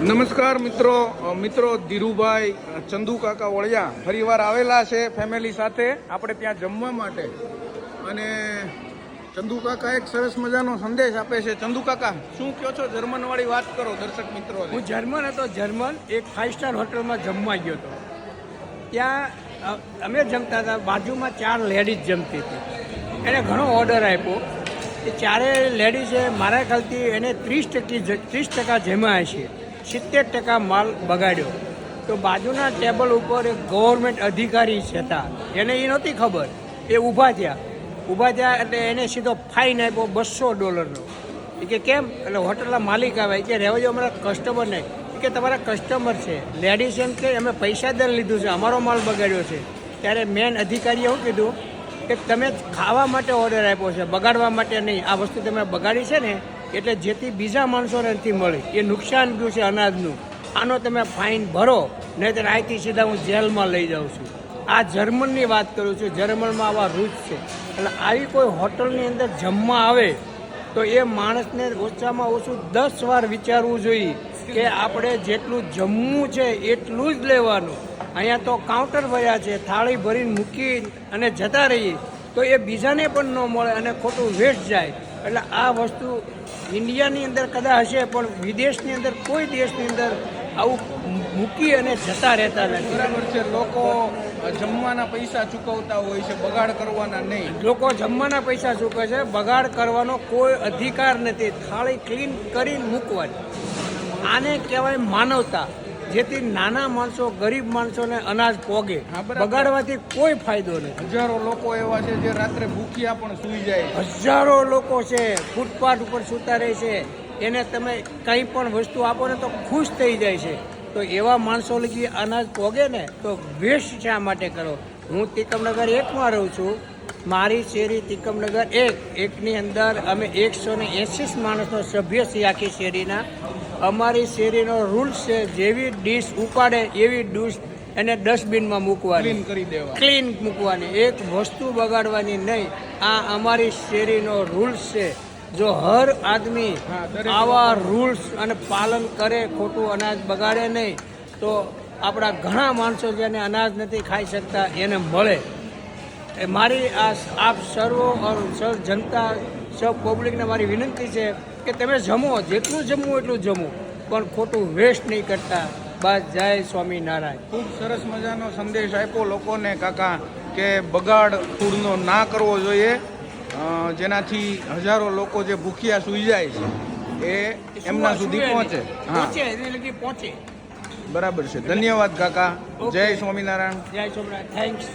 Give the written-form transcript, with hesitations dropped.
નમસ્કાર મિત્રો ધીરુભાઈ ચંદુ કાકા વળિયા ફરીવાર આવેલા છે ફેમિલી સાથે આપણે ત્યાં જમવા માટે। અને ચંદુ કાકા એક સરસ મજાનો સંદેશ આપે છે। ચંદુ કાકા શું કહો છો? જર્મન વાળી વાત કરો દર્શક મિત્રો। હું જર્મન હતો, એક 5 સ્ટાર હોટલમાં જમવા ગયો હતો। ત્યાં અમે જમતા હતા, બાજુમાં 4 લેડીઝ જમતી હતી। એને ઘણો ઓર્ડર આપ્યો। એ 4 લેડીઝે મારા ખ્યાલથી એને 30% જમ્યા હશે, 70% માલ બગાડ્યો। તો બાજુના ટેબલ ઉપર એક ગવર્મેન્ટ અધિકારી હતા, એને એ નહોતી ખબર। એ ઊભા થયા એટલે એને સીધો ફાઇન આપ્યો $200। એ કે કેમ? એટલે હોટલના માલિક આવે કે રહેવા જો અમારા કસ્ટમર નહીં, કે તમારા કસ્ટમર છે। લેડીઝ એમ કે અમે પૈસા દર લીધું છે, અમારો માલ બગાડ્યો છે। ત્યારે મેન અધિકારીએ એવું કીધું કે તમે ખાવા માટે ઓર્ડર આપ્યો છે, બગાડવા માટે નહીં। આ વસ્તુ તમે બગાડી છે ને એટલે જેથી બીજા માણસોને નથી મળી, એ નુકસાન ગયું છે અનાજનું। આનો તમે ફાઇન ભરો, નહીં તો અહીંથી સીધા હું જેલમાં લઈ જાઉં છું। આ જર્મનની વાત કરું છું, જર્મનમાં આવા રૂલ્સ છે। એટલે આવી કોઈ હોટલની અંદર જમવા આવે તો એ માણસને ઓછામાં ઓછું 10 વાર વિચારવું જોઈએ કે આપણે જેટલું જમવું છે એટલું જ લેવાનું। અહીંયા તો કાઉન્ટર ભર્યા છે, થાળી ભરીને મૂકી અને જતા રહીએ તો એ બીજાને પણ ન મળે અને ખોટું વેસ્ટ જાય। એટલે આ વસ્તુ ઇન્ડિયાની અંદર કદાચ હશે, પણ વિદેશની અંદર કોઈ દેશની અંદર આવું મૂકી અને જતા રહેતા નથી। બરાબર છે, લોકો જમવાના પૈસા ચૂકવતા હોય છે, બગાડ કરવાના નહીં। લોકો જમવાના પૈસા ચૂકવે છે, બગાડ કરવાનો કોઈ અધિકાર નથી। થાળી ક્લીન કરીને મૂકવાની, આને કહેવાય માનવતા। જેથી નાના માણસો, ગરીબ માણસોને અનાજ પોગે। બગાડવાથી કોઈ ફાયદો નથી। હજારો લોકો એવા છે જે રાત્રે ભૂખ્યા પણ સૂઈ જાય। હજારો લોકો છે ફૂટપાથ ઉપર સૂતા રહે છે, એને તમે કંઈ પણ વસ્તુ આપો ને તો ખુશ થઈ જાય છે। તો એવા માણસો લગી અનાજ પોગે ને તો વેસ્ટ શા માટે કરો? હું તિકમનગર 1માં રહું છું। મારી શેરી તિકમનગર 1ની અંદર અમે 180 માણસનો સભ્ય છીએ આખી શેરીના। અમારી શેરીનો રૂલ્સ છે, જેવી ડીશ ઉપાડે એવી ડીશ એને ડસ્ટબિનમાં મૂકવાની, ક્લીન મૂકવાની, એક વસ્તુ બગાડવાની નહીં। આ અમારી શેરીનો રૂલ્સ છે। જો હર આદમી આવા રૂલ્સ અને પાલન કરે, ખોટું અનાજ બગાડે નહીં, તો આપણા ઘણા માણસો જેને અનાજ નથી ખાઈ શકતા એને મળે। મારી આપ સર્વ જનતા, સૌ પબ્લિકને મારી વિનંતી છે કે તમે જમો, જેટલું જમવું એટલું જમો, પણ ખોટું વેસ્ટ નહીં કરતા। બસ, જય સ્વામિનારાયણ। ખૂબ સરસ મજાનો સંદેશ આપ્યો લોકોને કાકા કે બગાડ ફૂડનો ના કરવો જોઈએ, જેનાથી હજારો લોકો જે ભૂખ્યા સૂઈ જાય છે એ એમના સુધી પહોંચે। પહોંચે। બરાબર છે, ધન્યવાદ કાકા। જય સ્વામિનારાયણ। જય સ્વામિનારાયણ, થેન્ક્સ।